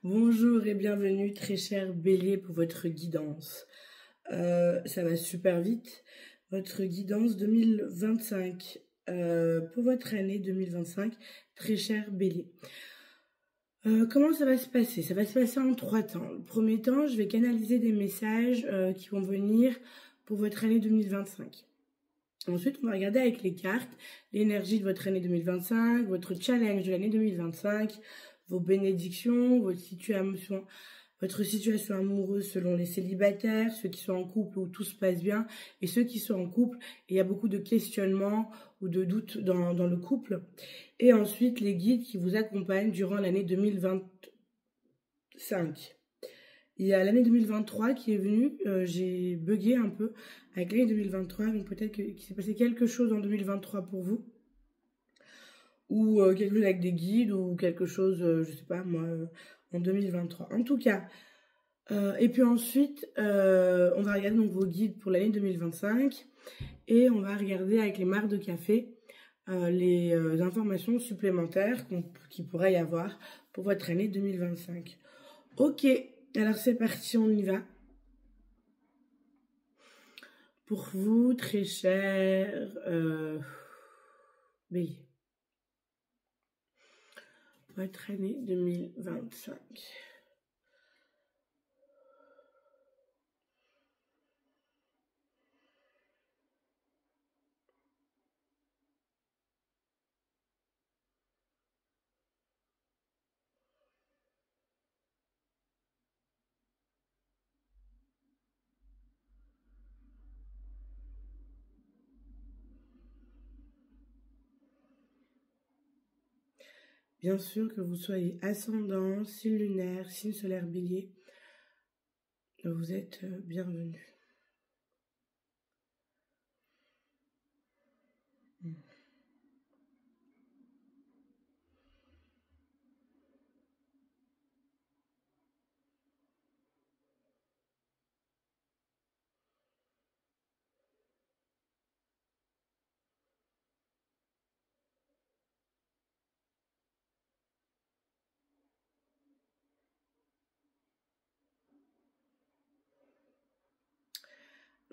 Bonjour et bienvenue très cher Bélier pour votre guidance. Ça va super vite. Votre guidance 2025 pour votre année 2025, très cher Bélier. Comment ça va se passer? Ça va se passer en 3 temps. Le premier temps, je vais canaliser des messages qui vont venir pour votre année 2025. Ensuite, on va regarder avec les cartes l'énergie de votre année 2025, votre challenge de l'année 2025, vos bénédictions, votre situation amoureuse selon les célibataires, ceux qui sont en couple où tout se passe bien, et ceux qui sont en couple et il y a beaucoup de questionnements ou de doutes dans le couple. Et ensuite, les guides qui vous accompagnent durant l'année 2025. Il y a l'année 2023 qui est venue, j'ai bugué un peu avec l'année 2023, donc peut-être qu'il s'est passé quelque chose en 2023 pour vous, ou quelque chose avec des guides, ou quelque chose, je sais pas moi, en 2023. En tout cas, et puis ensuite, on va regarder donc vos guides pour l'année 2025, et on va regarder avec les marques de café les informations supplémentaires qu'il pourrait y avoir pour votre année 2025. Ok, alors c'est parti, on y va. Pour vous, très cher Bélier, votre année 2025. Bien sûr que vous soyez ascendant, signe lunaire, signe solaire Bélier, vous êtes bienvenue.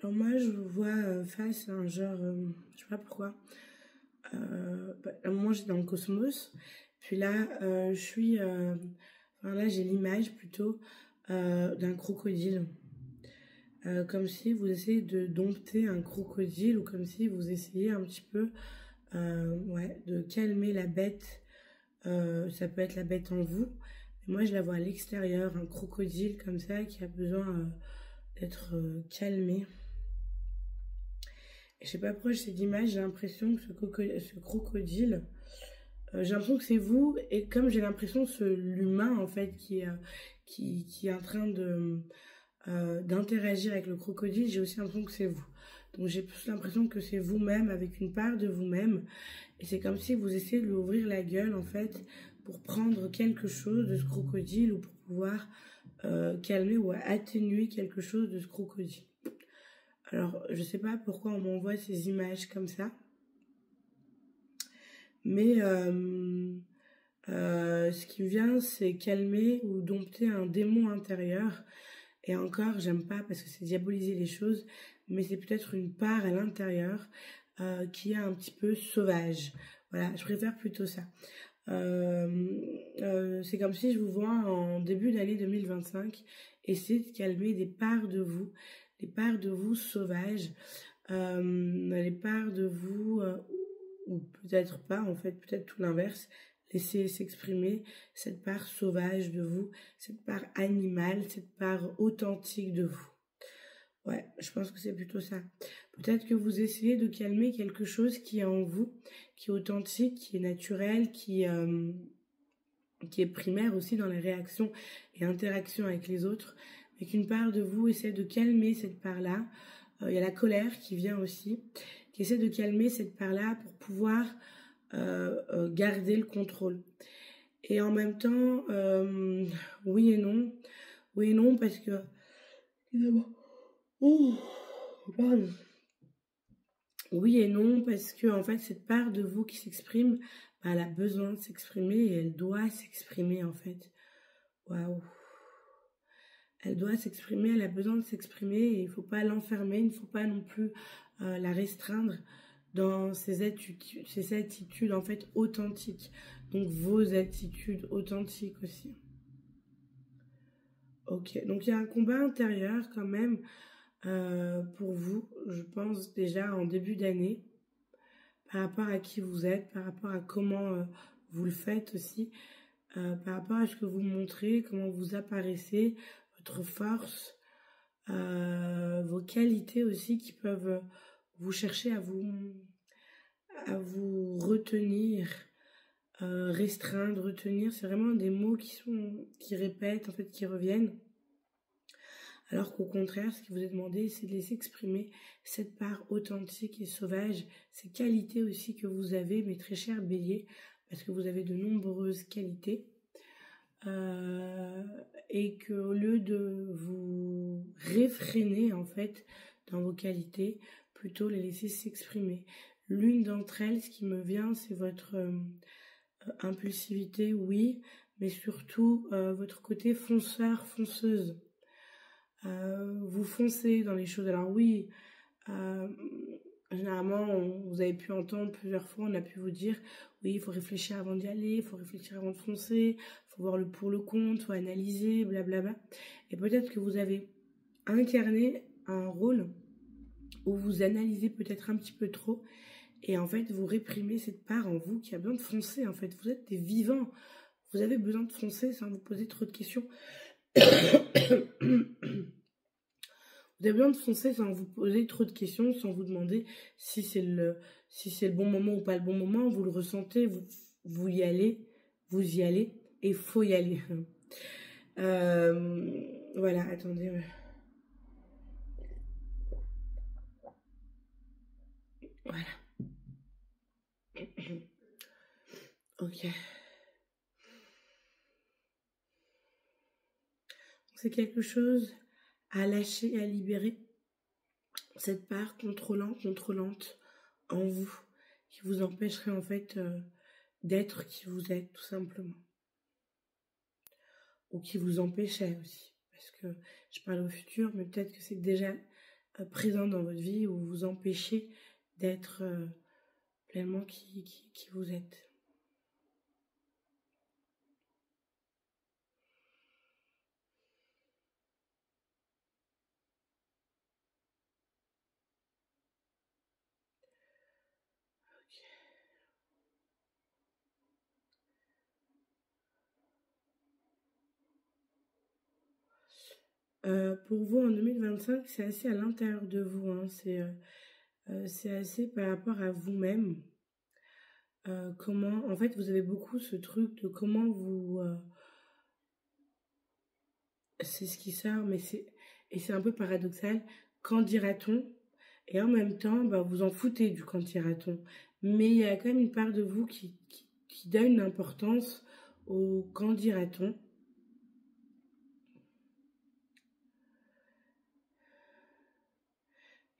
Alors moi, je vous vois face à un genre, je sais pas pourquoi. À un moment, j'étais dans le cosmos. Puis là, je suis... enfin là, j'ai l'image plutôt d'un crocodile. Comme si vous essayez de dompter un crocodile ou comme si vous essayez un petit peu ouais, de calmer la bête. Ça peut être la bête en vous. Mais moi, je la vois à l'extérieur, un crocodile comme ça qui a besoin d'être calmé. Et je sais pas pourquoi j'ai cette image, j'ai l'impression que ce crocodile, j'ai l'impression que c'est vous, et comme j'ai l'impression que c'est l'humain en fait qui est en train de d'interagir avec le crocodile, j'ai aussi l'impression que c'est vous. Donc j'ai plus l'impression que c'est vous-même, avec une part de vous-même, et c'est comme si vous essayez de lui ouvrir la gueule en fait pour prendre quelque chose de ce crocodile ou pour pouvoir calmer ou atténuer quelque chose de ce crocodile. Alors, je sais pas pourquoi on m'envoie ces images comme ça, mais ce qui vient, c'est calmer ou dompter un démon intérieur. Et encore, j'aime pas parce que c'est diaboliser les choses, mais c'est peut-être une part à l'intérieur qui est un petit peu sauvage. Voilà, je préfère plutôt ça. C'est comme si je vous vois en début d'année 2025 essayer de calmer des parts de vous, des parts de vous sauvages, les parts de vous, ou peut-être pas, en fait, peut-être tout l'inverse, laisser s'exprimer cette part sauvage de vous, cette part animale, cette part authentique de vous. Ouais, je pense que c'est plutôt ça. Peut-être que vous essayez de calmer quelque chose qui est en vous, qui est authentique, qui est naturel, qui est primaire aussi dans les réactions et interactions avec les autres, mais qu'une part de vous essaie de calmer cette part-là. Il y a la colère qui vient aussi, qui essaie de calmer cette part-là pour pouvoir garder le contrôle. Et en même temps, oui et non. Oui et non parce que... Oh, pardon. Oui et non parce que en fait cette part de vous qui s'exprime bah, elle a besoin de s'exprimer et elle doit s'exprimer en fait. Waouh. Elle doit s'exprimer, elle a besoin de s'exprimer et il ne faut pas l'enfermer, il ne faut pas non plus la restreindre dans ses attitudes en fait authentiques. Donc vos attitudes authentiques aussi. Ok, donc il y a un combat intérieur quand même pour vous, je pense déjà en début d'année, par rapport à qui vous êtes, par rapport à comment vous le faites aussi, par rapport à ce que vous montrez, comment vous apparaissez, votre force, vos qualités aussi qui peuvent vous chercher à vous retenir, restreindre, retenir. C'est vraiment des mots qui répètent, en fait, qui reviennent. Alors qu'au contraire, ce qui vous est demandé, c'est de laisser exprimer cette part authentique et sauvage, ces qualités aussi que vous avez, mes très chers béliers, parce que vous avez de nombreuses qualités. Et qu'au lieu de vous réfréner en fait dans vos qualités, plutôt les laisser s'exprimer. L'une d'entre elles, ce qui me vient, c'est votre impulsivité, oui, mais surtout votre côté fonceur, fonceuse. Vous foncez dans les choses. Alors oui, généralement, vous avez pu entendre plusieurs fois, on a pu vous dire, oui, il faut réfléchir avant d'y aller, il faut réfléchir avant de foncer, il faut voir le pour le contre, il faut analyser, blablabla. Et peut-être que vous avez incarné un rôle où vous analysez peut-être un petit peu trop, et en fait, vous réprimez cette part en vous qui a besoin de foncer, en fait. Vous êtes des vivants, vous avez besoin de foncer sans vous poser trop de questions. Vous avez besoin de foncer sans vous poser trop de questions, sans vous demander si c'est le bon moment ou pas le bon moment. Vous le ressentez, vous y allez, et il faut y aller. Voilà, attendez. Voilà. Ok. C'est quelque chose à lâcher, à libérer. Cette part contrôlante en vous, qui vous empêcherait en fait d'être qui vous êtes tout simplement. Ou qui vous empêchait aussi. Parce que je parle au futur, mais peut-être que c'est déjà présent dans votre vie ou vous empêchez d'être pleinement qui vous êtes. Pour vous en 2025, c'est assez à l'intérieur de vous, hein. C'est assez par rapport à vous-même. Comment, en fait, vous avez beaucoup ce truc de comment vous, c'est ce qui sort, et c'est un peu paradoxal. Qu'en dira-t-on? Et en même temps, bah, vous en foutez du qu'en dira-t-on. Mais il y a quand même une part de vous qui donne une importance au qu'en dira-t-on.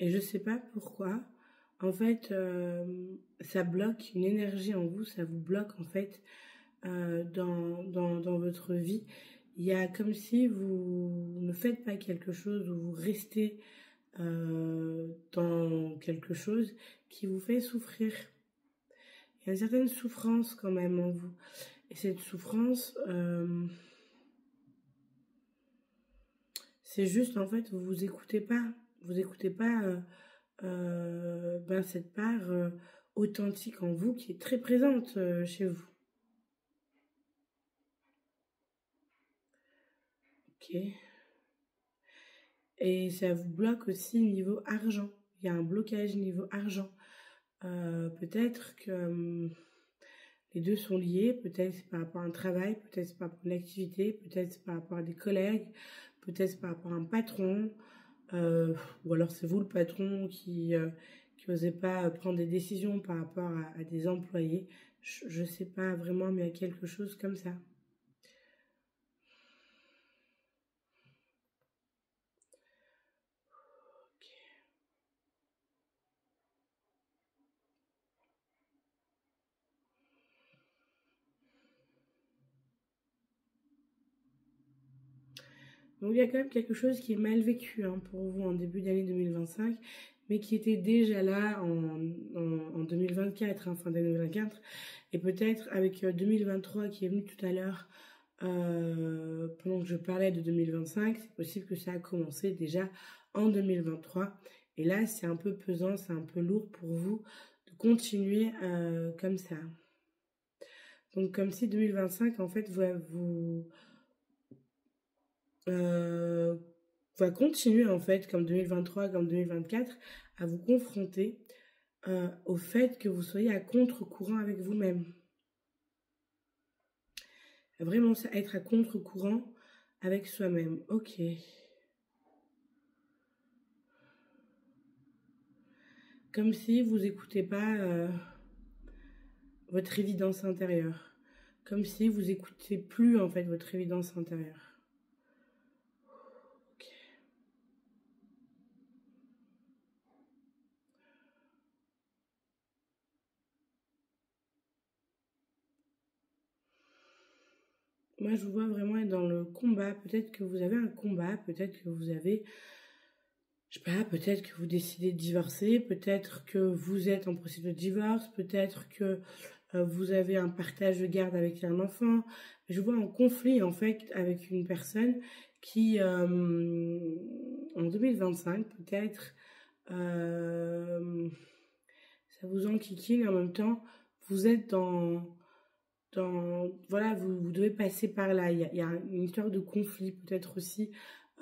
Et je sais pas pourquoi. En fait, ça bloque une énergie en vous, ça vous bloque en fait dans votre vie. Il y a comme si vous ne faites pas quelque chose ou vous restez dans quelque chose qui vous fait souffrir. Il y a une certaine souffrance quand même en vous. Et cette souffrance, c'est juste en fait, vous vous écoutez pas. Vous écoutez pas cette part authentique en vous qui est très présente chez vous. Ok. Et ça vous bloque aussi niveau argent. Il y a un blocage niveau argent. Peut-être que les deux sont liés. Peut-être c'est par rapport à un travail, peut-être c'est par rapport à une activité, peut-être c'est par rapport à des collègues, peut-être c'est par rapport à un patron. Ou alors c'est vous le patron qui n'osez pas prendre des décisions par rapport à des employés. Je sais pas vraiment, mais il y a quelque chose comme ça. Donc il y a quand même quelque chose qui est mal vécu hein, pour vous en début d'année 2025, mais qui était déjà là en 2024, hein, fin d'année 2024, et peut-être avec 2023 qui est venu tout à l'heure, pendant que je parlais de 2025, c'est possible que ça a commencé déjà en 2023, et là c'est un peu pesant, c'est un peu lourd pour vous de continuer comme ça. Donc comme si 2025 en fait va continuer en fait comme 2023, comme 2024 à vous confronter au fait que vous soyez à contre-courant avec vous-même. Vraiment ça, être à contre-courant avec soi-même. Ok. Comme si vous n'écoutez pas votre évidence intérieure. Comme si vous n'écoutez plus en fait votre évidence intérieure. Ok. Moi, je vous vois vraiment être dans le combat. Peut-être que vous avez un combat, peut-être que vous avez, je sais pas, peut-être que vous décidez de divorcer, peut-être que vous êtes en procédure de divorce, peut-être que vous avez un partage de garde avec un enfant. Je vous vois en conflit, en fait, avec une personne qui, en 2025, peut-être, ça vous enquiquine et en même temps, vous êtes voilà, vous devez passer par là. Il y a une histoire de conflit, peut-être aussi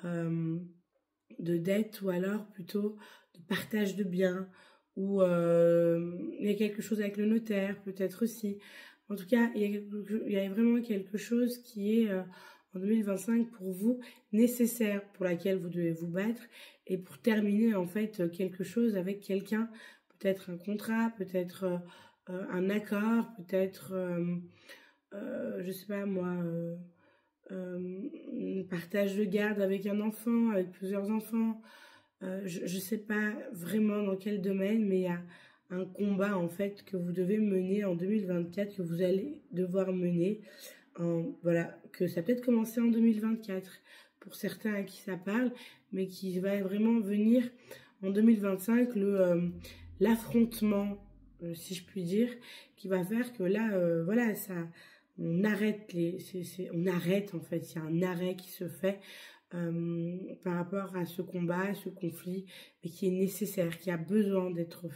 de dette, ou alors plutôt de partage de biens, ou il y a quelque chose avec le notaire, peut-être aussi. En tout cas, il y a vraiment quelque chose qui est en 2025 pour vous nécessaire, pour laquelle vous devez vous battre, et pour terminer en fait quelque chose avec quelqu'un, peut-être un contrat, peut-être un accord, peut-être, je sais pas moi, partage de garde avec un enfant, avec plusieurs enfants. Je sais pas vraiment dans quel domaine, mais il y a un combat en fait que vous devez mener en 2024, que vous allez devoir mener. Voilà, que ça peut-être commencer en 2024 pour certains à qui ça parle, mais qui va vraiment venir en 2025, l'affrontement, si je puis dire, qui va faire que là, voilà, ça, on arrête on arrête en fait, il y a un arrêt qui se fait par rapport à ce combat, à ce conflit, mais qui est nécessaire, qui a besoin d'être,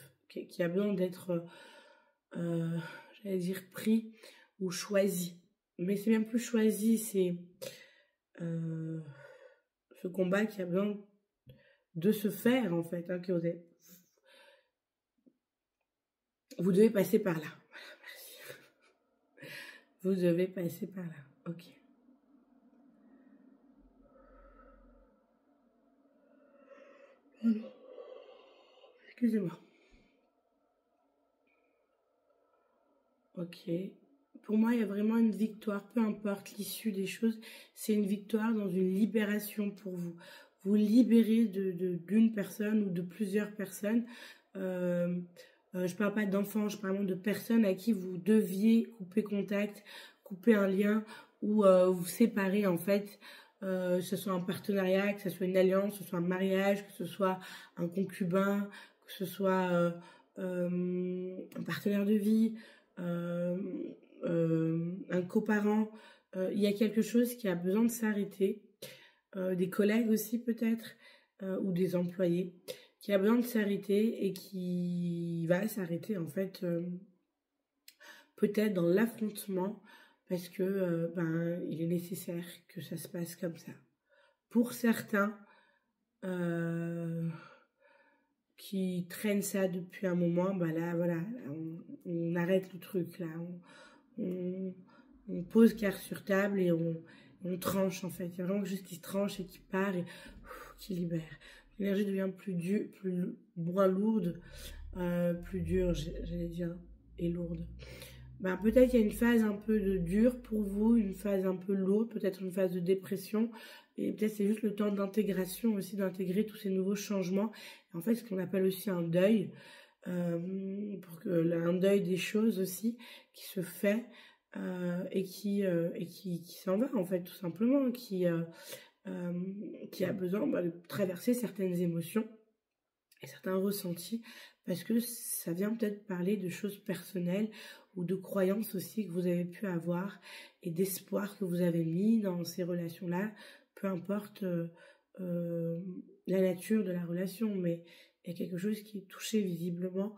j'allais dire pris ou choisi. Mais c'est même plus choisi, c'est ce combat qui a besoin de se faire en fait, hein, que vous devez passer par là. Voilà, merci. Vous devez passer par là. Ok. Excusez-moi. Ok. Pour moi, il y a vraiment une victoire, peu importe l'issue des choses, c'est une victoire dans une libération pour vous. Vous libérez d'une personne ou de plusieurs personnes. Je parle pas d'enfants, je parle vraiment de personnes à qui vous deviez couper contact, couper un lien, ou vous séparer en fait. Que ce soit un partenariat, que ce soit une alliance, que ce soit un mariage, que ce soit un concubin, que ce soit un partenaire de vie, un coparent. Il y a quelque chose qui a besoin de s'arrêter. Des collègues aussi peut-être, ou des employés, qui a besoin de s'arrêter et qui va s'arrêter en fait peut-être dans l'affrontement, parce que il est nécessaire que ça se passe comme ça. Pour certains qui traînent ça depuis un moment, bah là voilà, on arrête le truc là, on pose carte sur table et on tranche en fait. Il y a vraiment quelque chose qui se tranche et qui part et qui libère. L'énergie devient plus dure, moins lourde, plus dure, j'allais dire, et lourde. Ben, peut-être qu'il y a une phase un peu de dure pour vous, une phase un peu lourde, peut-être une phase de dépression, et peut-être c'est juste le temps d'intégration aussi, d'intégrer tous ces nouveaux changements. Et en fait, ce qu'on appelle aussi un deuil, un deuil des choses aussi qui se fait et qui s'en va en fait tout simplement, qui a besoin de traverser certaines émotions et certains ressentis, parce que ça vient peut-être parler de choses personnelles ou de croyances aussi que vous avez pu avoir et d'espoir que vous avez mis dans ces relations-là, peu importe la nature de la relation, mais il y a quelque chose qui est touché visiblement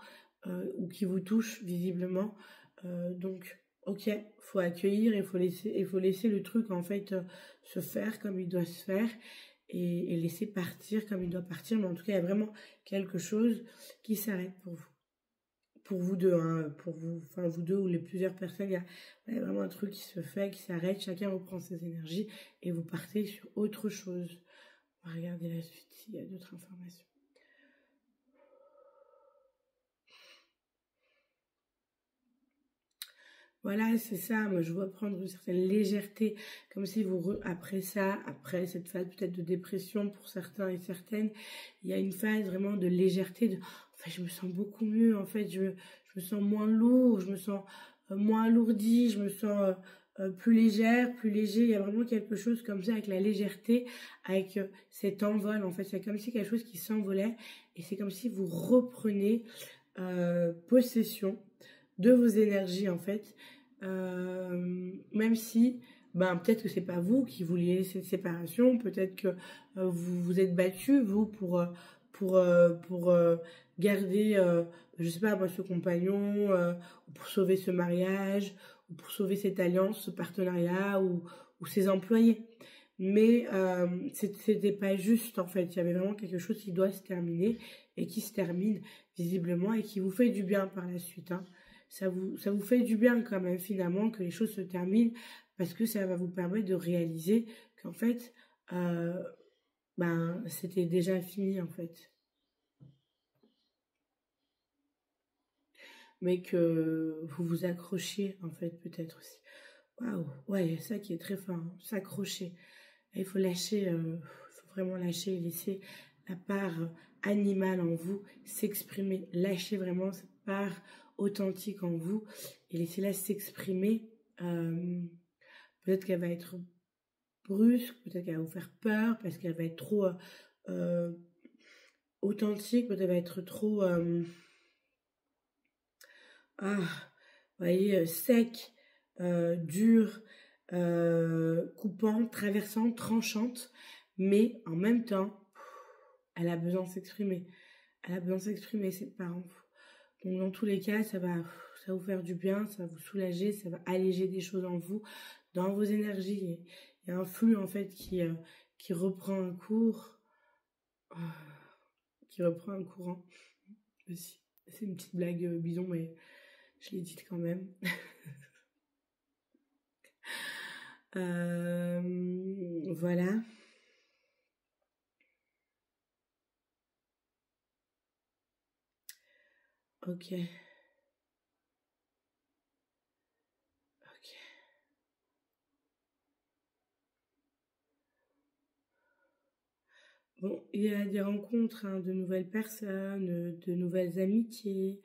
ou qui vous touche visiblement. Donc, ok, faut accueillir et faut laisser le truc en fait se faire comme il doit se faire et laisser partir comme il doit partir. Mais en tout cas, il y a vraiment quelque chose qui s'arrête pour vous. Pour vous deux, hein, pour vous, enfin vous deux ou les plusieurs personnes, il y a vraiment un truc qui se fait, qui s'arrête, chacun reprend ses énergies et vous partez sur autre chose. On va regarder la suite s'il y a d'autres informations. Voilà, c'est ça. Moi, je vois prendre une certaine légèreté, comme si vous, après cette phase peut-être de dépression pour certains et certaines, il y a une phase vraiment de légèreté. En fait, je me sens beaucoup mieux. En fait, je me sens moins lourd, je me sens moins alourdi, je me sens plus légère, plus léger. Il y a vraiment quelque chose comme ça avec la légèreté, avec cet envol. En fait, c'est comme si quelque chose qui s'envolait et c'est comme si vous reprenez possession de vos énergies en fait, même si peut-être que c'est pas vous qui vouliez cette séparation, peut-être que vous vous êtes battu vous pour garder je sais pas moi ce compagnon ou pour sauver ce mariage ou pour sauver cette alliance, ce partenariat ou ces employés. Mais c'était pas juste en fait, il y avait vraiment quelque chose qui doit se terminer et qui se termine visiblement et qui vous fait du bien par la suite, hein. Ça vous fait du bien quand même finalement que les choses se terminent parce que ça va vous permettre de réaliser qu'en fait c'était déjà fini en fait, mais que vous vous accrochiez en fait peut-être aussi. Waouh, ouais, il y a ça qui est très fort, hein, s'accrocher. Il faut lâcher, il faut vraiment lâcher, laisser la part animale en vous s'exprimer, lâcher vraiment cette part authentique en vous et laissez-la s'exprimer. Peut-être qu'elle va être brusque, peut-être qu'elle va vous faire peur parce qu'elle va être trop authentique, peut-être qu'elle va être trop vous voyez, sec, dur, coupante, traversante, tranchante, mais en même temps, elle a besoin de s'exprimer. Elle a besoin de s'exprimer, cette part en vous. Donc dans tous les cas, ça va vous faire du bien, ça va vous soulager, ça va alléger des choses en vous, dans vos énergies. Il y a un flux en fait qui reprend un cours, qui reprend un courant aussi. C'est une petite blague bidon, mais je l'ai dite quand même. Voilà. Ok. Bon, il y a des rencontres, hein, de nouvelles personnes, de nouvelles amitiés,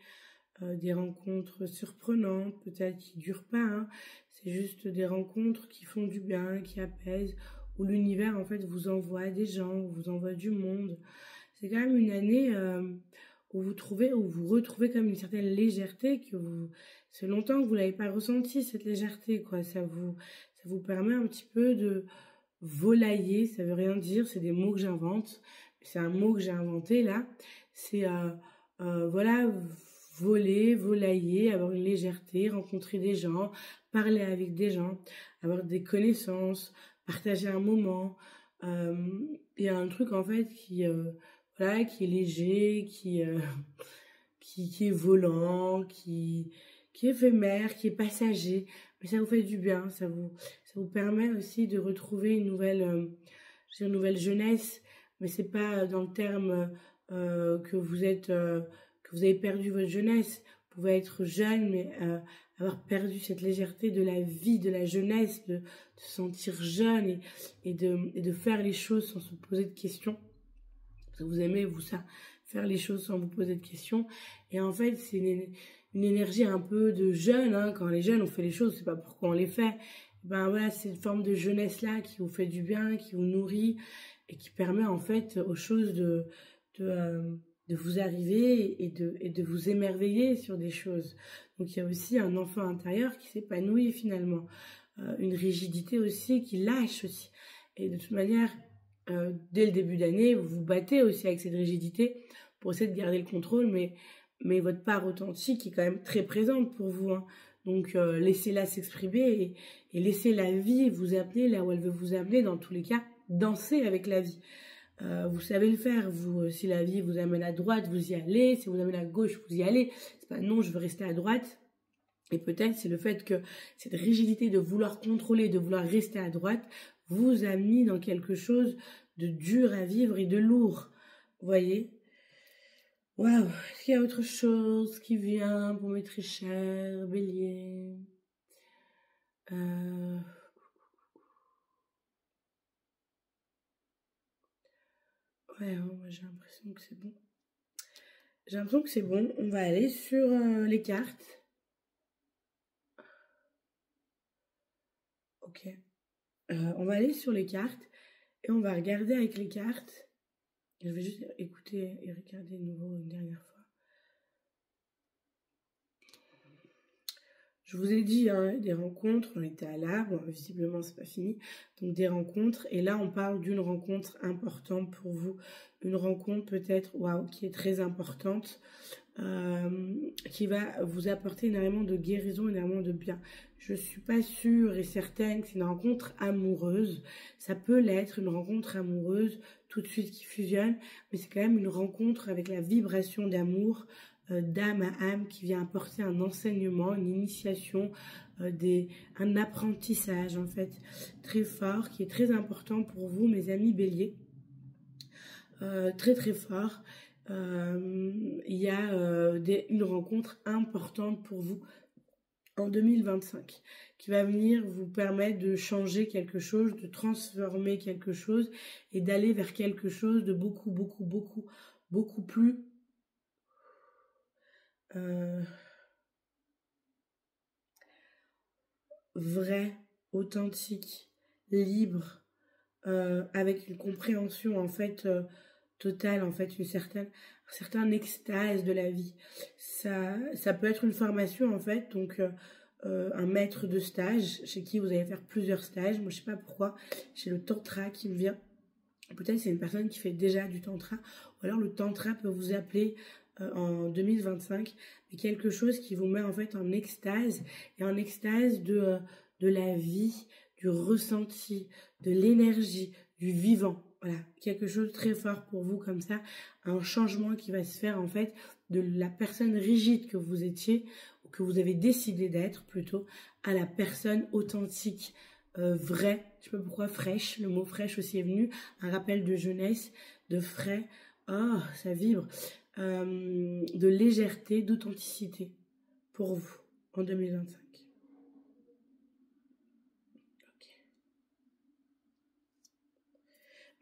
des rencontres surprenantes, peut-être qui durent pas, hein. C'est juste des rencontres qui font du bien, qui apaisent, où l'univers en fait vous envoie des gens, vous envoie du monde. C'est quand même une année où vous retrouvez comme une certaine légèreté c'est longtemps que vous l'avez pas ressenti cette légèreté quoi. Ça vous permet un petit peu de volailler, ça veut rien dire, c'est des mots que j'invente. C'est un mot que j'ai inventé là. C'est voilà, voler, volailler, avoir une légèreté, rencontrer des gens, parler avec des gens, avoir des connaissances, partager un moment. Il y a un truc en fait qui est léger, qui est volant, qui est éphémère, qui est passager, mais ça vous fait du bien, ça vous permet aussi de retrouver une nouvelle jeunesse, mais c'est pas dans le terme que vous avez perdu votre jeunesse. Vous pouvez être jeune, mais avoir perdu cette légèreté de la vie, de la jeunesse, de se sentir jeune et de faire les choses sans se poser de questions. Parce que vous aimez, vous, ça, faire les choses sans vous poser de questions. Et en fait, c'est une énergie un peu de jeune, hein. Quand on est jeune, on fait les choses, c'est pas pourquoi on les fait. ben voilà, c'est une forme de jeunesse-là qui vous fait du bien, qui vous nourrit et qui permet en fait aux choses de vous arriver et de vous émerveiller sur des choses. Donc il y a aussi un enfant intérieur qui s'épanouit finalement. Une rigidité aussi qui lâche aussi. Et de toute manière, dès le début d'année, vous vous battez aussi avec cette rigidité pour essayer de garder le contrôle, mais votre part authentique est quand même très présente pour vous, hein. Donc laissez-la s'exprimer et laissez la vie vous amener là où elle veut vous amener. Dans tous les cas, dansez avec la vie. Vous savez le faire, vous, si la vie vous amène à droite, vous y allez, si vous amène à gauche, vous y allez. C'est pas non, je veux rester à droite. Et peut-être c'est le fait que cette rigidité de vouloir contrôler, de vouloir rester à droite, vous a mis dans quelque chose de dur à vivre et de lourd. Vous voyez? Waouh! Est-ce qu'il y a autre chose qui vient pour mes très chers béliers? Ouais, hein, moi j'ai l'impression que c'est bon. J'ai l'impression que c'est bon. On va aller sur les cartes. Ok. On va aller sur les cartes et on va regarder avec les cartes. Je vais juste écouter et regarder de nouveau une dernière fois. Je vous ai dit, hein, des rencontres, on était à l'arbre, visiblement c'est pas fini, donc des rencontres, et là on parle d'une rencontre importante pour vous, une rencontre peut-être, waouh, qui est très importante, qui va vous apporter énormément de guérison, énormément de bien. Je suis pas sûre et certaine que c'est une rencontre amoureuse, ça peut l'être, une rencontre amoureuse, tout de suite qui fusionne, mais c'est quand même une rencontre avec la vibration d'amour, d'âme à âme qui vient apporter un enseignement, une initiation, un apprentissage en fait très fort qui est très important pour vous mes amis béliers, très très fort. Il y a une rencontre importante pour vous en 2025 qui va venir vous permettre de changer quelque chose, de transformer quelque chose et d'aller vers quelque chose de beaucoup plus vrai, authentique, libre, avec une compréhension en fait totale, en fait un certain extase de la vie. Ça peut être une formation en fait, donc un maître de stage chez qui vous allez faire plusieurs stages. Moi je sais pas pourquoi, j'ai le tantra qui me vient. Peut-être c'est une personne qui fait déjà du tantra, ou alors le tantra peut vous appeler en 2025, mais quelque chose qui vous met en fait en extase, et en extase de la vie, du ressenti, de l'énergie, du vivant. Voilà, quelque chose de très fort pour vous comme ça, un changement qui va se faire en fait de la personne rigide que vous étiez, ou que vous avez décidé d'être plutôt, à la personne authentique, vraie, je sais pas pourquoi fraîche, le mot fraîche aussi est venu, un rappel de jeunesse, de frais, oh ça vibre, de légèreté, d'authenticité pour vous en 2025. Okay.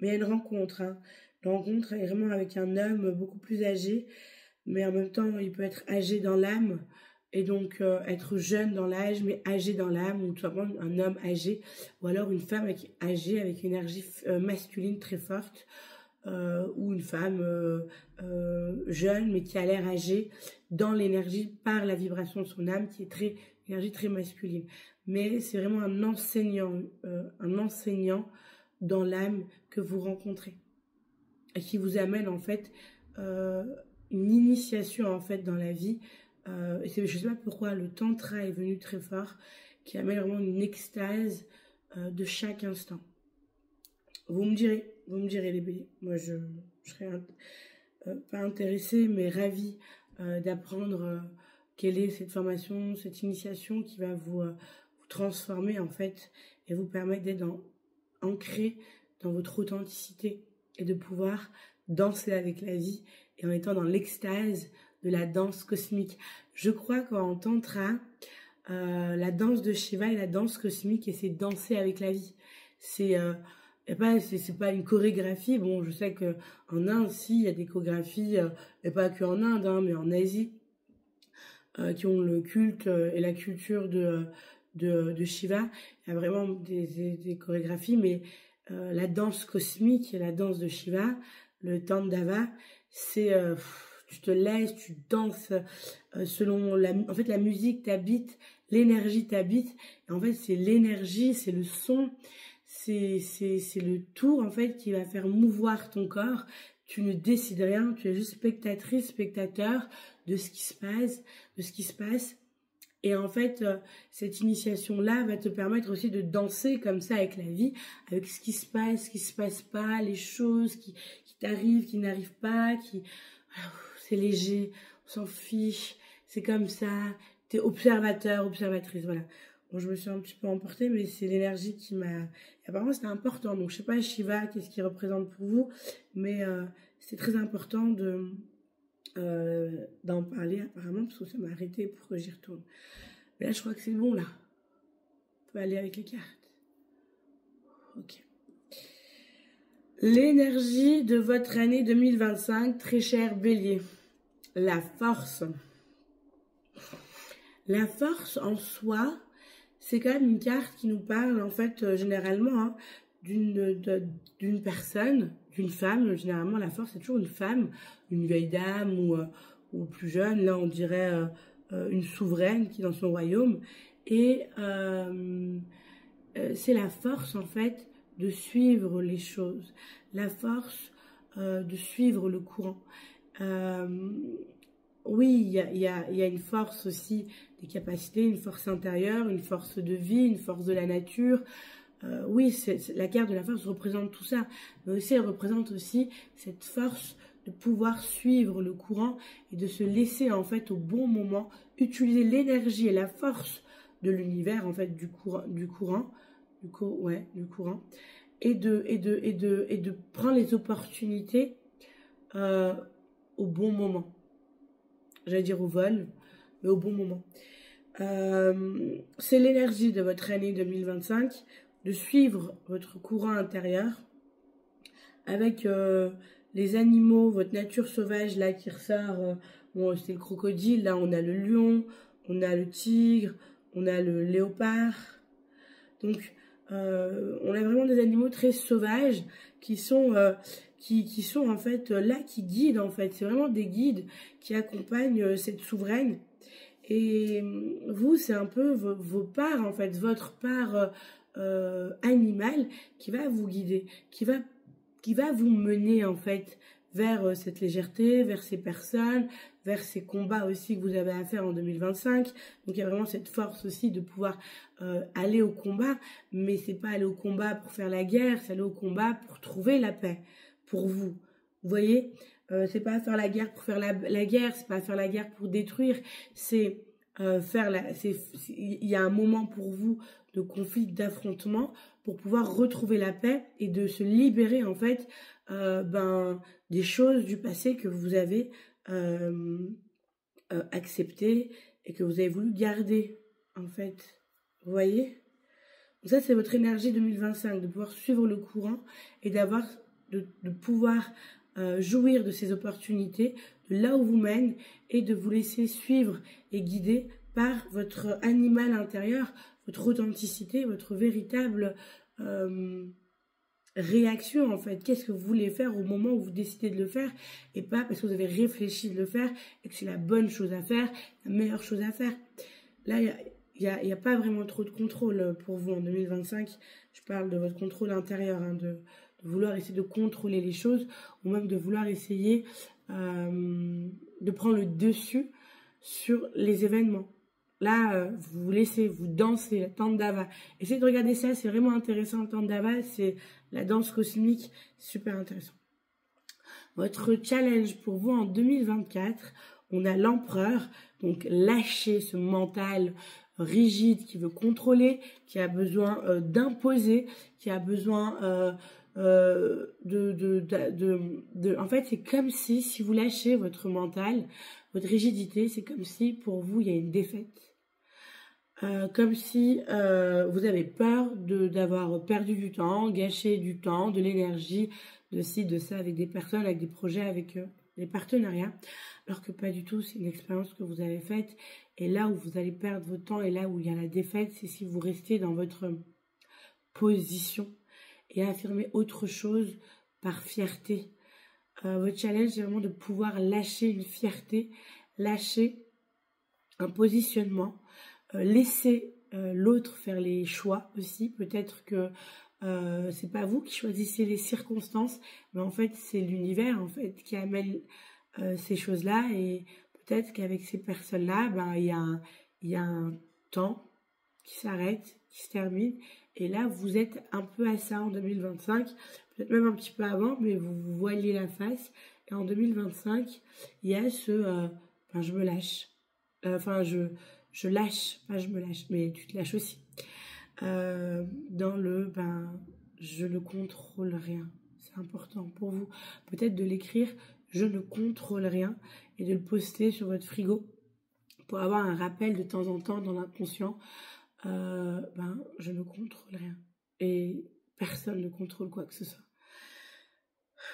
Mais il y a une rencontre, hein. Une rencontre est vraiment avec un homme beaucoup plus âgé, mais en même temps il peut être âgé dans l'âme, et donc être jeune dans l'âge mais âgé dans l'âme, ou tout simplement un homme âgé, ou alors une femme âgée avec une énergie masculine très forte, ou une femme jeune mais qui a l'air âgée dans l'énergie par la vibration de son âme qui est énergie très masculine. Mais c'est vraiment un enseignant dans l'âme que vous rencontrez et qui vous amène en fait une initiation en fait dans la vie. Et je sais pas pourquoi le tantra est venu très fort, qui amène vraiment une extase de chaque instant. Vous me direz les béliers. Moi je serais pas intéressée mais ravie d'apprendre quelle est cette formation, cette initiation qui va vous transformer en fait et vous permettre d'être ancré dans votre authenticité et de pouvoir danser avec la vie et en étant dans l'extase de la danse cosmique. Je crois qu'en tantra, la danse de Shiva est la danse cosmique et c'est danser avec la vie. C'est pas une chorégraphie. Bon, je sais que en Inde, si, il y a des chorégraphies, et pas que en Inde, hein, mais en Asie, qui ont le culte et la culture de Shiva. Il y a vraiment des chorégraphies, mais la danse cosmique, la danse de Shiva, le Tandava, c'est tu te laisses, tu danses selon en fait la musique t'habite, l'énergie t'habite. Et en fait c'est l'énergie, c'est le son, c'est le tour en fait qui va faire mouvoir ton corps. Tu ne décides rien, tu es juste spectatrice, spectateur de ce qui se passe. Et en fait, cette initiation-là va te permettre aussi de danser comme ça avec la vie, avec ce qui se passe pas, les choses qui t'arrivent, qui n'arrivent pas, c'est léger, on s'en fiche, c'est comme ça, t'es observateur, observatrice, voilà. Bon, je me suis un petit peu emportée, mais c'est l'énergie qui m'a... Apparemment, c'était important, donc je sais pas Shiva, qu'est-ce qu'il représente pour vous, mais c'est très important d'en parler apparemment, parce que ça m'a arrêté pour que j'y retourne. Mais là, je crois que c'est bon, là. On peut aller avec les cartes. Ok. L'énergie de votre année 2025, très cher Bélier. La force. La force en soi, c'est quand même une carte qui nous parle, en fait, généralement, hein, d'une personne, d'une femme. Généralement, la force, c'est toujours une femme, une vieille dame ou plus jeune. Là, on dirait une souveraine qui est dans son royaume. Et c'est la force, en fait, de suivre les choses. La force de suivre le courant. Oui, il y a une force aussi des capacités, une force intérieure, une force de vie, une force de la nature. Oui, la carte de la force représente tout ça, mais aussi elle représente aussi cette force de pouvoir suivre le courant et de se laisser en fait au bon moment utiliser l'énergie et la force de l'univers en fait du courant et de prendre les opportunités au bon moment. J'allais dire au vol, mais au bon moment. C'est l'énergie de votre année 2025, de suivre votre courant intérieur avec les animaux, votre nature sauvage là qui ressort. Bon, c'est le crocodile, là on a le lion, on a le tigre, on a le léopard. Donc on a vraiment des animaux très sauvages qui sont en fait là, qui guident en fait. C'est vraiment des guides qui accompagnent cette souveraine. Et vous, c'est un peu vos parts en fait, votre part animale qui va vous guider, qui va vous mener en fait vers cette légèreté, vers ces personnes, vers ces combats aussi que vous avez à faire en 2025. Donc il y a vraiment cette force aussi de pouvoir aller au combat, mais c'est pas aller au combat pour faire la guerre, c'est aller au combat pour trouver la paix pour vous. Vous voyez, c'est pas faire la guerre pour faire la guerre, c'est pas faire la guerre pour détruire, c'est il y a un moment pour vous de conflit, d'affrontement, pour pouvoir retrouver la paix et de se libérer en fait des choses du passé que vous avez acceptées et que vous avez voulu garder en fait. Vous voyez? Donc ça c'est votre énergie 2025, de pouvoir suivre le courant et de pouvoir jouir de ces opportunités, de là où vous mène et de vous laisser suivre et guider par votre animal intérieur, votre authenticité, votre véritable réaction en fait. Qu'est-ce que vous voulez faire au moment où vous décidez de le faire et pas parce que vous avez réfléchi de le faire et que c'est la bonne chose à faire, la meilleure chose à faire. Là, il y a pas vraiment trop de contrôle pour vous en 2025. Je parle de votre contrôle intérieur, hein, de vouloir essayer de contrôler les choses ou même de vouloir essayer de prendre le dessus sur les événements. Là, vous vous laissez, vous dansez, la Tandava. Essayez de regarder ça, c'est vraiment intéressant. Le Tandava, c'est la danse cosmique, super intéressant. Votre challenge pour vous en 2024, on a l'empereur, donc lâcher ce mental rigide qui veut contrôler, qui a besoin d'imposer, qui a besoin en fait, c'est comme si vous lâchez votre mental, votre rigidité, c'est comme si pour vous il y a une défaite. Comme si vous avez peur d'avoir perdu du temps, gâché du temps, de l'énergie, de ci, de ça, avec des personnes, avec des projets, avec des partenariats, alors que pas du tout, c'est une expérience que vous avez faite Et là où vous allez perdre votre temps et là où il y a la défaite, c'est si vous restez dans votre position et affirmer autre chose par fierté. Votre challenge, c'est vraiment de pouvoir lâcher une fierté, lâcher un positionnement, laisser l'autre faire les choix aussi. Peut-être que c'est pas vous qui choisissez les circonstances, mais en fait c'est l'univers en fait qui amène ces choses-là, et peut-être qu'avec ces personnes-là, ben il y a un temps qui s'arrête, qui se termine, et là vous êtes un peu à ça en 2025, peut-être même un petit peu avant, mais vous vous voilez la face. Et en 2025, il y a ce je me lâche, je lâche, pas je me lâche, mais tu te lâches aussi. Dans le je ne contrôle rien. C'est important pour vous peut-être de l'écrire, je ne contrôle rien, et de le poster sur votre frigo pour avoir un rappel de temps en temps dans l'inconscient. Je ne contrôle rien et personne ne contrôle quoi que ce soit.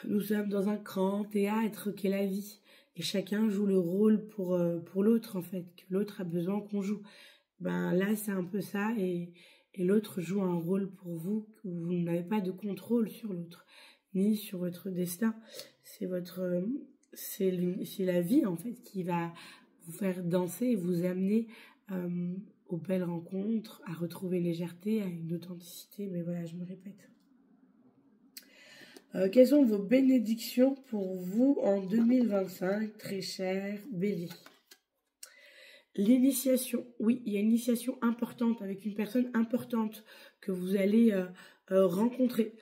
Nous sommes dans un grand théâtre qu'est la vie, et chacun joue le rôle pour l'autre en fait, que l'autre a besoin qu'on joue. Là c'est un peu ça, et l'autre joue un rôle pour vous, où vous n'avez pas de contrôle sur l'autre, ni sur votre destin. C'est la vie en fait qui va vous faire danser et vous amener aux belles rencontres, à retrouver légèreté, à une authenticité. Mais voilà, je me répète. Quelles sont vos bénédictions pour vous en 2025, très cher Bélier? L'initiation, oui, il y a une initiation importante avec une personne importante que vous allez rencontrer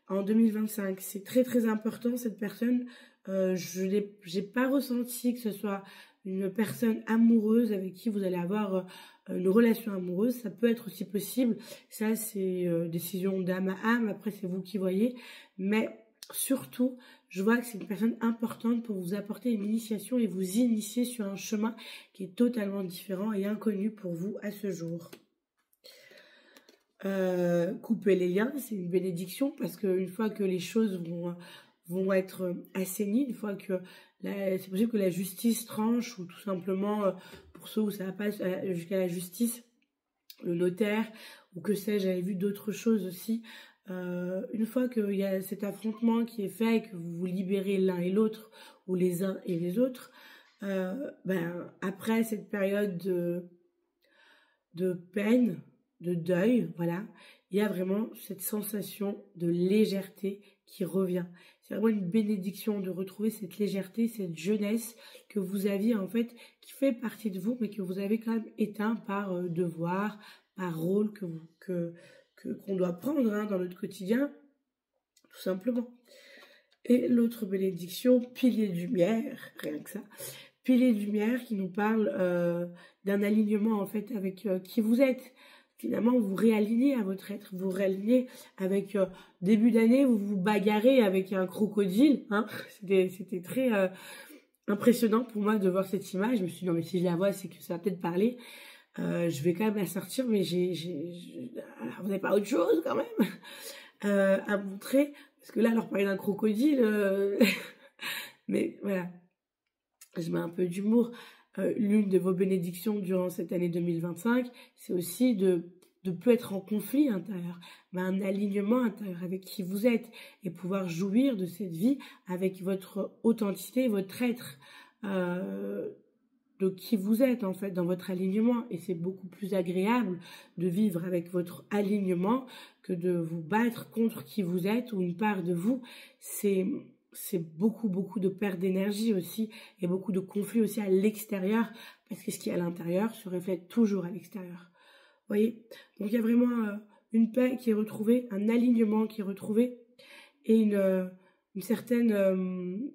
en 2025. C'est très très important, cette personne. J'ai pas ressenti que ce soit une personne amoureuse avec qui vous allez avoir une relation amoureuse. Ça peut être aussi possible. Ça, c'est décision d'âme à âme. Après, c'est vous qui voyez. Mais surtout, je vois que c'est une personne importante pour vous apporter une initiation et vous initier sur un chemin qui est totalement différent et inconnu pour vous à ce jour. Couper les liens, c'est une bénédiction, parce qu'une fois que les choses vont être assainies, une fois que c'est possible que la justice tranche, ou tout simplement, pour ceux où ça va pas jusqu'à la justice, le notaire, ou que sais-je, j'avais vu d'autres choses aussi. Une fois qu'il y a cet affrontement qui est fait et que vous vous libérez l'un et l'autre, ou les uns et les autres, après cette période de peine, de deuil, voilà, il y a vraiment cette sensation de légèreté qui revient. C'est vraiment une bénédiction de retrouver cette légèreté, cette jeunesse que vous aviez en fait, qui fait partie de vous, mais que vous avez quand même éteint par devoir, par rôle qu'on doit prendre dans notre quotidien, tout simplement. Et l'autre bénédiction, pilier de lumière, rien que ça, pilier de lumière qui nous parle d'un alignement en fait avec qui vous êtes. Finalement, vous réalignez à votre être, vous réalignez avec début d'année, vous vous bagarrez avec un crocodile, hein. C'était très impressionnant pour moi de voir cette image. Je me suis dit non mais si je la vois, c'est que ça va peut-être parler. Je vais quand même la sortir, mais alors, vous n'avez pas autre chose quand même à montrer, parce que là, leur parler d'un crocodile, mais voilà, je mets un peu d'humour. L'une de vos bénédictions durant cette année 2025, c'est aussi de plus être en conflit intérieur, mais un alignement intérieur avec qui vous êtes, et pouvoir jouir de cette vie avec votre authenticité, votre être, de qui vous êtes en fait, dans votre alignement. Et c'est beaucoup plus agréable de vivre avec votre alignement que de vous battre contre qui vous êtes, ou une part de vous. C'est beaucoup de perte d'énergie aussi, et beaucoup de conflits aussi à l'extérieur, parce que ce qui est à l'intérieur se reflète toujours à l'extérieur. Vous voyez? Donc il y a vraiment une paix qui est retrouvée, un alignement qui est retrouvé, et une certaine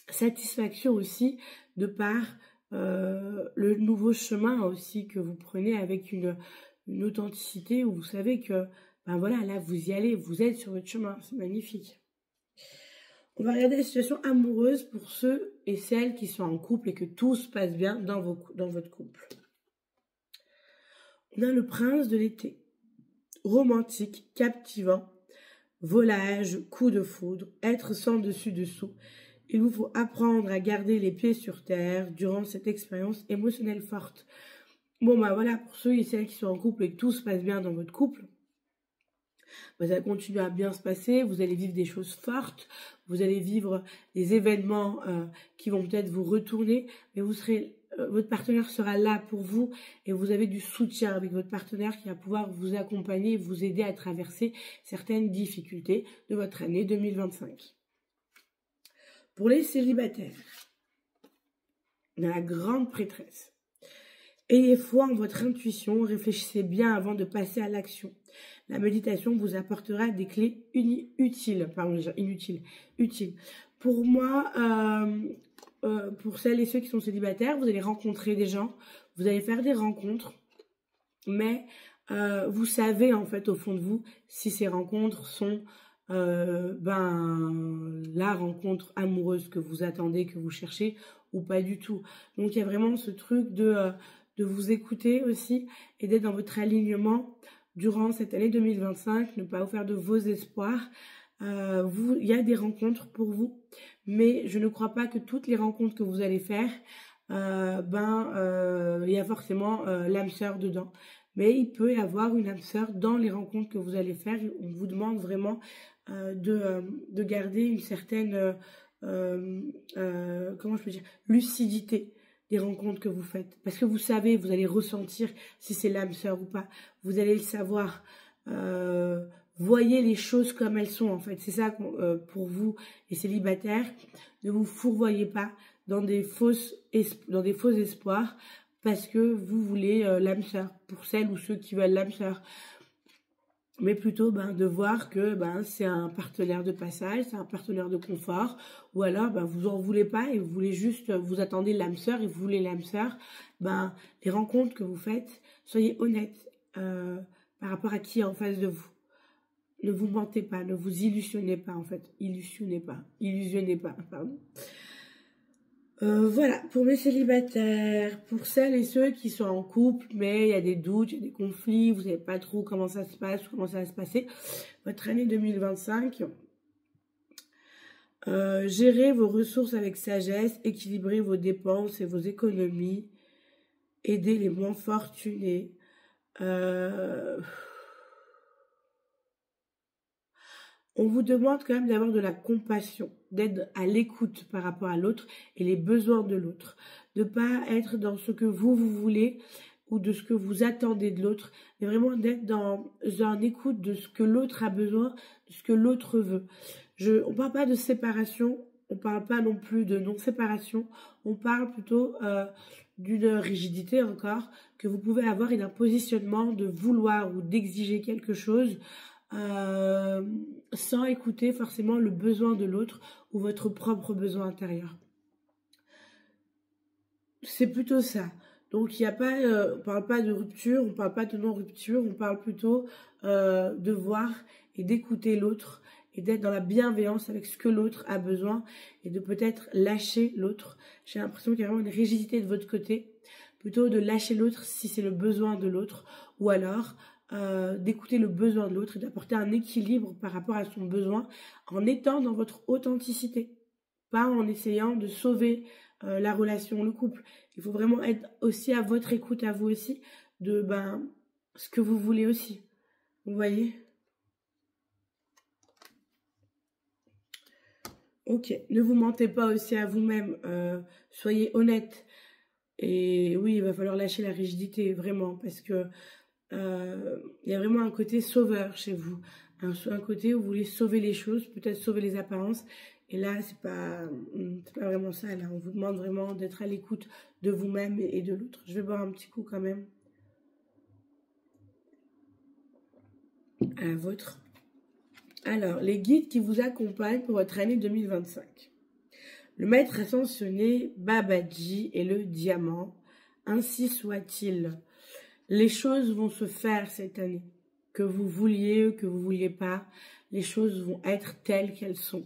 satisfaction aussi de par le nouveau chemin aussi que vous prenez, avec une authenticité où vous savez que voilà, là vous y allez, vous êtes sur votre chemin, c'est magnifique. On va regarder la situation amoureuse pour ceux et celles qui sont en couple et que tout se passe bien dans votre couple. On a le prince de l'été, romantique, captivant, volage, coup de foudre, être sans dessus-dessous. Il vous faut apprendre à garder les pieds sur terre durant cette expérience émotionnelle forte. Bon, bah voilà, pour ceux et celles qui sont en couple et que tout se passe bien dans votre couple, bah, ça continue à bien se passer, vous allez vivre des choses fortes, vous allez vivre des événements qui vont peut-être vous retourner, mais vous serez, votre partenaire sera là pour vous et vous avez du soutien avec votre partenaire qui va pouvoir vous accompagner et vous aider à traverser certaines difficultés de votre année 2025. Pour les célibataires, dans la grande prêtresse, ayez foi en votre intuition, réfléchissez bien avant de passer à l'action. La méditation vous apportera des clés utiles. Pour moi, pour celles et ceux qui sont célibataires, vous allez rencontrer des gens, vous allez faire des rencontres, mais vous savez en fait au fond de vous si ces rencontres sont la rencontre amoureuse que vous attendez, que vous cherchez ou pas du tout. Donc il y a vraiment ce truc de vous écouter aussi et d'être dans votre alignement durant cette année 2025, ne pas vous faire de vos espoirs. Il y a des rencontres pour vous, mais je ne crois pas que toutes les rencontres que vous allez faire, il y a forcément l'âme sœur dedans. Mais il peut y avoir une âme sœur dans les rencontres que vous allez faire. On vous demande vraiment de garder une certaine, lucidité des rencontres que vous faites. Parce que vous savez, vous allez ressentir si c'est l'âme sœur ou pas. Vous allez le savoir. Voyez les choses comme elles sont, en fait. C'est ça pour vous, les célibataires. Ne vous fourvoyez pas dans des faux espoirs parce que vous voulez l'âme sœur. Pour celles ou ceux qui veulent l'âme sœur. Mais plutôt de voir que c'est un partenaire de passage, c'est un partenaire de confort, ou alors vous en voulez pas et vous voulez juste, vous attendez l'âme sœur et vous voulez l'âme sœur. Les rencontres que vous faites, soyez honnêtes par rapport à qui est en face de vous. Ne vous mentez pas, ne vous illusionnez pas en fait, illusionnez pas, pardon. Voilà, pour mes célibataires, pour celles et ceux qui sont en couple, mais il y a des doutes, il y a des conflits, vous savez pas trop comment ça se passe, comment ça va se passer, votre année 2025, gérez vos ressources avec sagesse, équilibrez vos dépenses et vos économies, aidez les moins fortunés, on vous demande quand même d'avoir de la compassion, d'être à l'écoute par rapport à l'autre et les besoins de l'autre. De ne pas être dans ce que vous voulez ou de ce que vous attendez de l'autre, mais vraiment d'être dans une écoute de ce que l'autre a besoin, de ce que l'autre veut. On ne parle pas de séparation, on ne parle pas non plus de non-séparation, on parle plutôt d'une rigidité encore que vous pouvez avoir et d'un positionnement de vouloir ou d'exiger quelque chose sans écouter forcément le besoin de l'autre ou votre propre besoin intérieur. C'est plutôt ça. Donc il y a pas, on parle pas de rupture, on parle pas de non-rupture, on parle plutôt de voir et d'écouter l'autre et d'être dans la bienveillance avec ce que l'autre a besoin et de peut-être lâcher l'autre. J'ai l'impression qu'il y a vraiment une rigidité de votre côté, plutôt de lâcher l'autre si c'est le besoin de l'autre ou alors d'écouter le besoin de l'autre et d'apporter un équilibre par rapport à son besoin en étant dans votre authenticité, pas en essayant de sauver la relation, le couple. Il faut vraiment être aussi à votre écoute, à vous aussi, de ce que vous voulez aussi. Vous voyez ? Ok, ne vous mentez pas aussi à vous-même, soyez honnête. Et oui, il va falloir lâcher la rigidité, vraiment, parce que y a vraiment un côté sauveur chez vous, un côté où vous voulez sauver les choses, peut-être sauver les apparences, et là c'est pas vraiment ça. Là on vous demande vraiment d'être à l'écoute de vous-même et de l'autre. Je vais boire un petit coup quand même à la vôtre. Alors, les guides qui vous accompagnent pour votre année 2025. Le maître ascensionné Babaji et le diamant, ainsi soit-il. Les choses vont se faire cette année, que vous vouliez, que vous vouliez pas, les choses vont être telles qu'elles sont.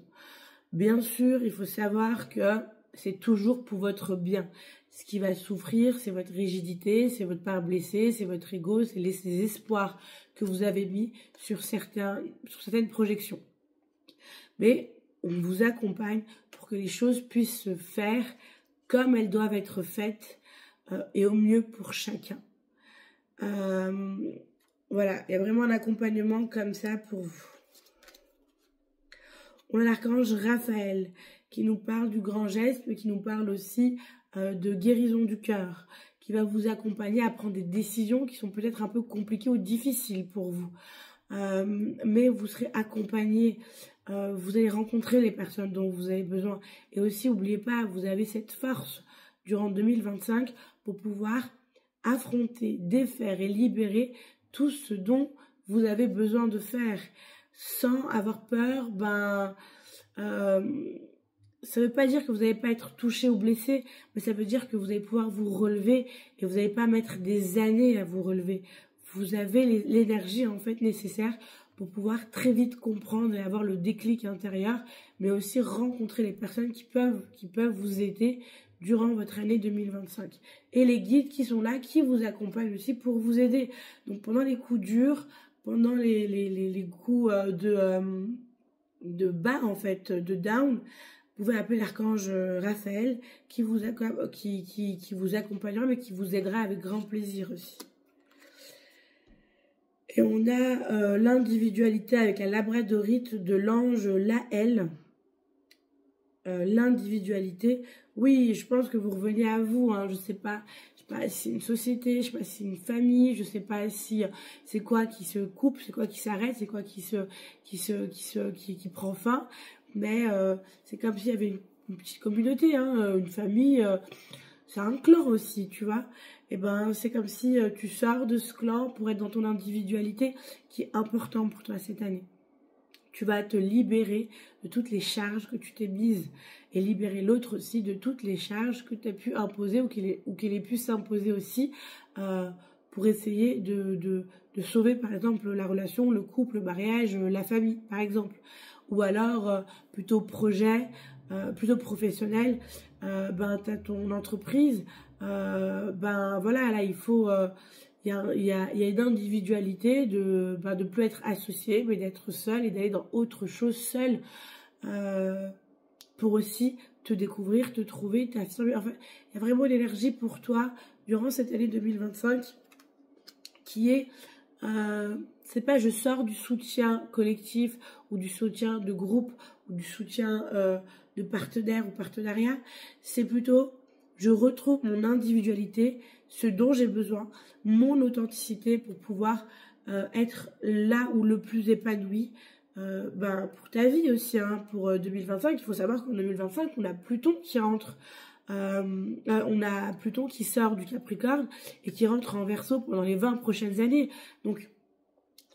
Bien sûr, il faut savoir que c'est toujours pour votre bien. Ce qui va souffrir, c'est votre rigidité, c'est votre part blessée, c'est votre ego, c'est les espoirs que vous avez mis sur certaines projections. Mais on vous accompagne pour que les choses puissent se faire comme elles doivent être faites et au mieux pour chacun. Voilà, il y a vraiment un accompagnement comme ça pour vous. On a l'archange Raphaël qui nous parle du grand geste, mais qui nous parle aussi de guérison du cœur, qui va vous accompagner à prendre des décisions qui sont peut-être un peu compliquées ou difficiles pour vous. Mais vous serez accompagné, vous allez rencontrer les personnes dont vous avez besoin. Et aussi, n'oubliez pas, vous avez cette force durant 2025 pour pouvoir affronter, défaire et libérer tout ce dont vous avez besoin de faire sans avoir peur. Ça ne veut pas dire que vous n'allez pas être touché ou blessé, mais ça veut dire que vous allez pouvoir vous relever et vous n'allez pas mettre des années à vous relever. Vous avez l'énergie en fait nécessaire pour pouvoir très vite comprendre et avoir le déclic intérieur, mais aussi rencontrer les personnes qui peuvent vous aider durant votre année 2025. Et les guides qui sont là, qui vous accompagnent aussi pour vous aider. Donc pendant les coups durs, pendant les coups de bas en fait, de down, vous pouvez appeler l'archange Raphaël qui vous accompagnera mais qui vous aidera avec grand plaisir aussi. Et on a l'individualité avec la labradorite de l'ange Laël. L'individualité, oui, je pense que vous revenez à vous, hein, je sais pas si c'est une société, je sais pas si c'est une famille, je sais pas si c'est quoi qui se coupe, c'est quoi qui s'arrête, c'est quoi qui prend fin, mais c'est comme s'il y avait une petite communauté, hein, une famille, c'est un clan aussi, tu vois. Et ben c'est comme si tu sors de ce clan pour être dans ton individualité qui est important pour toi cette année. Tu vas te libérer de toutes les charges que tu t'es mises et libérer l'autre aussi de toutes les charges que tu as pu imposer ou qu'il ait pu s'imposer aussi pour essayer de sauver par exemple la relation, le couple, le mariage, la famille par exemple. Ou alors plutôt projet, plutôt professionnel, tu as ton entreprise, voilà, là il faut... il y a une individualité de plus être associé, mais d'être seul et d'aller dans autre chose seul pour aussi te découvrir, te trouver, t'affirmer. Enfin, il y a vraiment l'énergie pour toi durant cette année 2025 qui est, c'est pas je sors du soutien collectif ou du soutien de groupe ou du soutien de partenaire ou partenariat, c'est plutôt je retrouve mon individualité, ce dont j'ai besoin, mon authenticité pour pouvoir être là où le plus épanoui pour ta vie aussi, hein, pour 2025. Il faut savoir qu'en 2025, on a Pluton qui rentre, on a Pluton qui sort du Capricorne et qui rentre en Verseau pendant les 20 prochaines années. Donc,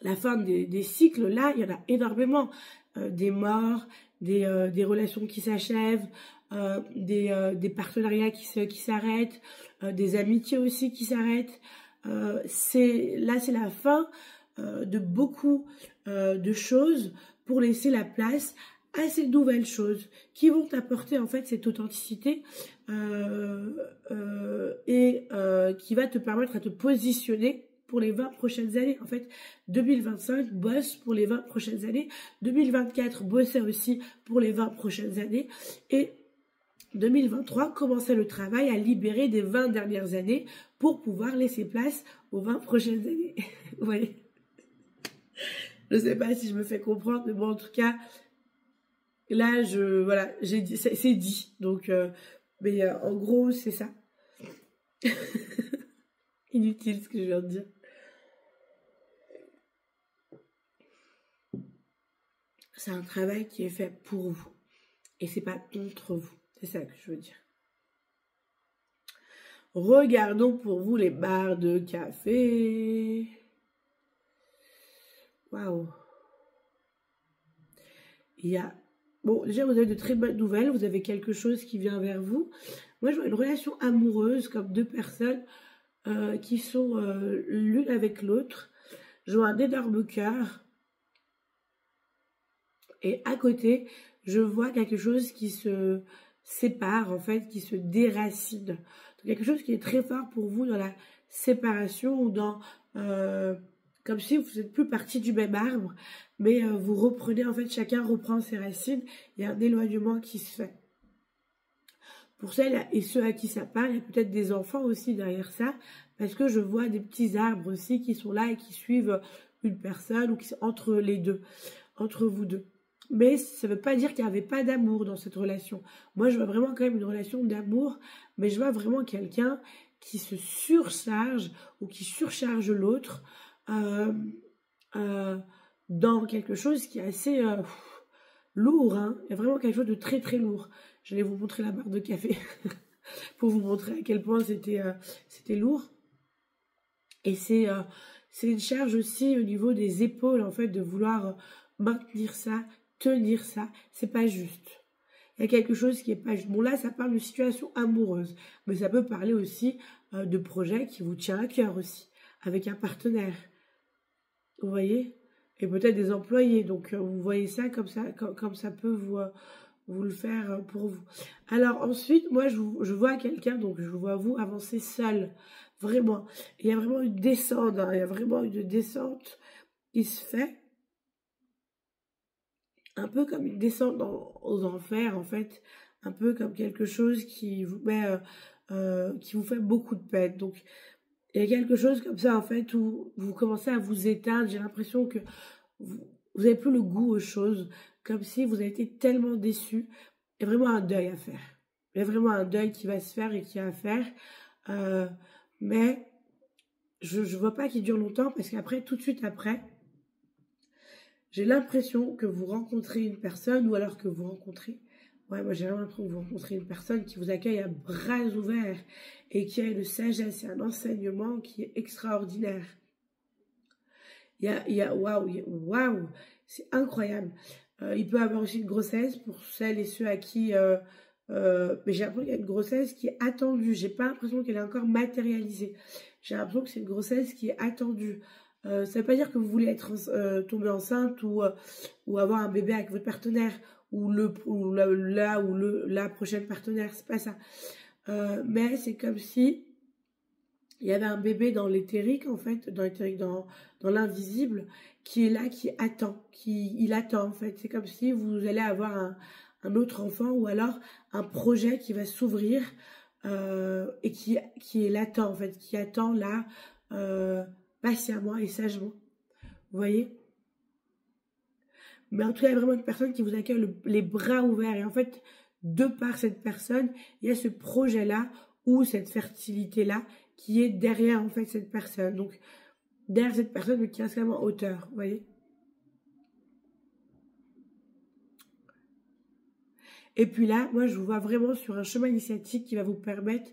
la fin des cycles, là, il y en a énormément. Des morts, des relations qui s'achèvent, des partenariats qui s'arrêtent, des amitiés aussi qui s'arrêtent. C'est la fin de beaucoup de choses pour laisser la place à ces nouvelles choses qui vont t'apporter en fait cette authenticité et qui va te permettre à te positionner pour les 20 prochaines années. En fait, 2025 bosse pour les 20 prochaines années. 2024 bossait aussi pour les 20 prochaines années. Et 2023 commençait le travail à libérer des 20 dernières années pour pouvoir laisser place aux 20 prochaines années. Vous voyez ? Je ne sais pas si je me fais comprendre, mais bon, en tout cas, là, voilà, j'ai dit, c'est dit. Donc, en gros, c'est ça. Inutile ce que je viens de dire. C'est un travail qui est fait pour vous. Et c'est pas contre vous. C'est ça que je veux dire. Regardons pour vous les barres de café. Waouh. Bon, déjà, vous avez de très bonnes nouvelles. Vous avez quelque chose qui vient vers vous. Moi, je vois une relation amoureuse comme deux personnes qui sont l'une avec l'autre. Je vois un énorme cœur. Et à côté, je vois quelque chose qui se sépare, en fait, qui se déracine. Donc, quelque chose qui est très fort pour vous dans la séparation ou dans... comme si vous n'êtes plus partie du même arbre, mais vous reprenez, en fait, chacun reprend ses racines. Il y a un éloignement qui se fait. Pour celles et ceux à qui ça parle, il y a peut-être des enfants aussi derrière ça, parce que je vois des petits arbres aussi qui sont là et qui suivent une personne ou qui sont entre les deux, entre vous deux. Mais ça ne veut pas dire qu'il n'y avait pas d'amour dans cette relation. Moi, je vois vraiment quand même une relation d'amour, mais je vois vraiment quelqu'un qui se surcharge ou qui surcharge l'autre dans quelque chose qui est assez lourd. Hein. Il y a vraiment quelque chose de très très lourd. Je vais vous montrer la barre de café pour vous montrer à quel point c'était lourd. Et c'est une charge aussi au niveau des épaules, en fait, de vouloir maintenir ça, tenir ça. C'est pas juste. Il y a quelque chose qui est pas juste. Bon, là, ça parle de situation amoureuse, mais ça peut parler aussi de projets qui vous tient à cœur aussi, avec un partenaire. Vous voyez? Et peut-être des employés. Donc, vous voyez ça comme ça peut vous le faire pour vous. Alors ensuite, moi, je vois quelqu'un, donc je vois vous avancer seul. Vraiment. Il y a vraiment une descente. Hein, il y a vraiment une descente qui se fait. Un peu comme une descente aux enfers, en fait. Un peu comme quelque chose qui vous met, qui vous fait beaucoup de peine. Donc, il y a quelque chose comme ça, en fait, où vous commencez à vous éteindre. J'ai l'impression que vous n'avez plus le goût aux choses. Comme si vous avez été tellement déçu. Il y a vraiment un deuil à faire. Il y a vraiment un deuil qui va se faire et qui a à faire. Mais je ne vois pas qu'il dure longtemps parce qu'après, tout de suite après, j'ai l'impression que vous rencontrez une personne ou alors que vous rencontrez... Ouais, moi j'ai l'impression que vous rencontrez une personne qui vous accueille à bras ouverts et qui a une sagesse et un enseignement qui est extraordinaire. Waouh, c'est incroyable. Il peut y avoir aussi une grossesse pour celles et ceux à qui... mais j'ai l'impression qu'il y a une grossesse qui est attendue. J'ai pas l'impression qu'elle est encore matérialisée. J'ai l'impression que c'est une grossesse qui est attendue. Ça ne veut pas dire que vous voulez être tomber enceinte ou avoir un bébé avec votre partenaire ou la prochaine partenaire. C'est pas ça. Mais c'est comme si il y avait un bébé dans l'éthérique, en fait, dans l'invisible, qui est là, qui attend, il attend, en fait. C'est comme si vous allez avoir un autre enfant ou alors un projet qui va s'ouvrir et qui est latent, en fait, qui attend là, patiemment et sagement. Vous voyez? Mais en tout cas, il y a vraiment une personne qui vous accueille les bras ouverts. Et en fait, de par cette personne, il y a ce projet-là ou cette fertilité-là qui est derrière, en fait, cette personne. Donc, derrière cette personne, mais qui est extrêmement hauteur, vous voyez? Et puis là, moi, je vous vois vraiment sur un chemin initiatique qui va vous permettre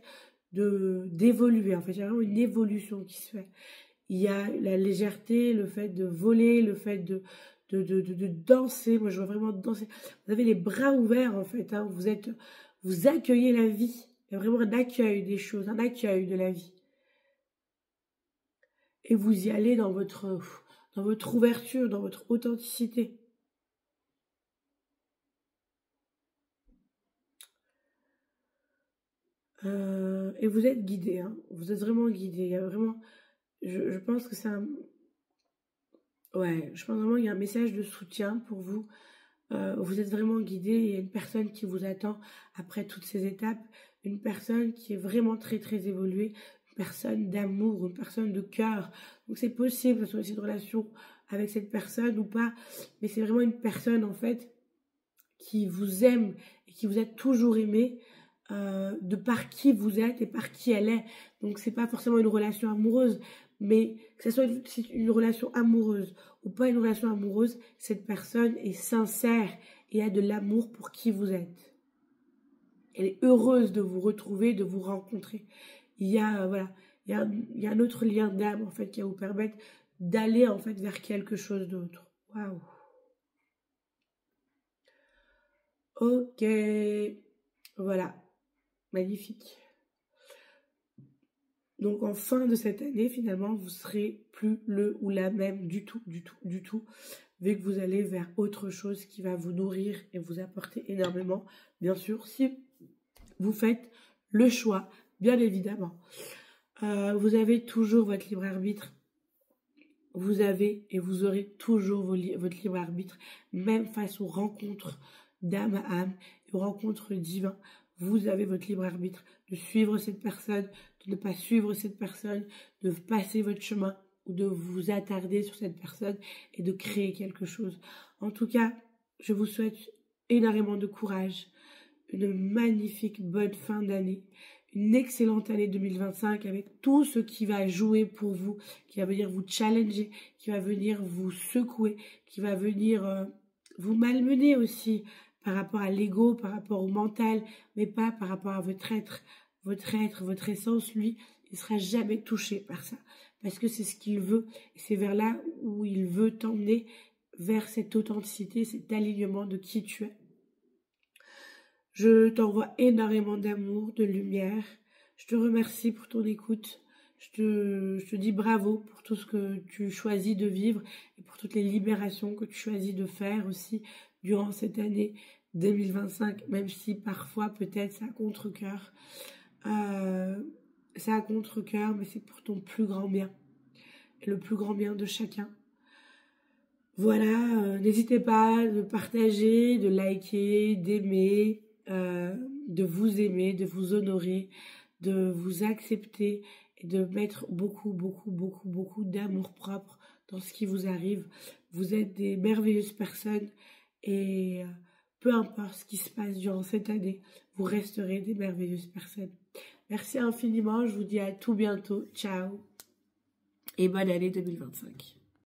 d'évoluer. En fait, il y a vraiment une évolution qui se fait. Il y a la légèreté, le fait de voler, le fait de danser. Moi, je vois vraiment danser. Vous avez les bras ouverts, en fait. Hein. Vous accueillez la vie. Il y a vraiment un accueil des choses, un accueil de la vie. Et vous y allez dans votre ouverture, dans votre authenticité. Et vous êtes guidé, hein. Vous êtes vraiment guidé. Il y a vraiment, je pense que c'est ouais, je pense vraiment qu'il y a un message de soutien pour vous. Vous êtes vraiment guidé. Il y a une personne qui vous attend après toutes ces étapes. Une personne qui est vraiment très très évoluée. Une personne d'amour, une personne de cœur. Donc c'est possible que ce soit aussi une relation avec cette personne ou pas. Mais c'est vraiment une personne en fait qui vous aime et qui vous a toujours aimé. De par qui vous êtes et par qui elle est. Donc c'est pas forcément une relation amoureuse, mais que ce soit une relation amoureuse ou pas une relation amoureuse, cette personne est sincère et a de l'amour pour qui vous êtes. Elle est heureuse de vous retrouver, de vous rencontrer. Il y a il y a un autre lien d'âme en fait qui va vous permettre d'aller en fait vers quelque chose d'autre. Waouh. Ok, voilà. Magnifique. Donc en fin de cette année, finalement, vous serez plus le ou la même du tout, vu que vous allez vers autre chose qui va vous nourrir et vous apporter énormément. Bien sûr, si vous faites le choix, bien évidemment. Vous avez toujours votre libre arbitre. vous avez et vous aurez toujours votre libre arbitre, même face aux rencontres d'âme à âme, aux rencontres divines. Vous avez votre libre arbitre de suivre cette personne, de ne pas suivre cette personne, de passer votre chemin ou de vous attarder sur cette personne et de créer quelque chose. En tout cas, je vous souhaite énormément de courage, une magnifique bonne fin d'année, une excellente année 2025 avec tout ce qui va jouer pour vous, qui va venir vous challenger, qui va venir vous secouer, qui va venir vous malmener aussi par rapport à l'ego, par rapport au mental, mais pas par rapport à votre être, votre essence, lui, il ne sera jamais touché par ça, parce que c'est ce qu'il veut, et c'est vers là où il veut t'emmener, vers cette authenticité, cet alignement de qui tu es. Je t'envoie énormément d'amour, de lumière. Je te remercie pour ton écoute. Je te dis bravo pour tout ce que tu choisis de vivre et pour toutes les libérations que tu choisis de faire aussi durant cette année 2025, même si parfois peut-être c'est à contre-cœur. C'est à contre-cœur, mais c'est pour ton plus grand bien et le plus grand bien de chacun. Voilà, n'hésitez pas de partager, de liker, d'aimer, de vous aimer, de vous honorer, de vous accepter et de mettre beaucoup d'amour propre dans ce qui vous arrive. Vous êtes des merveilleuses personnes et peu importe ce qui se passe durant cette année, vous resterez des merveilleuses personnes. Merci infiniment, je vous dis à tout bientôt, ciao et bonne année 2025.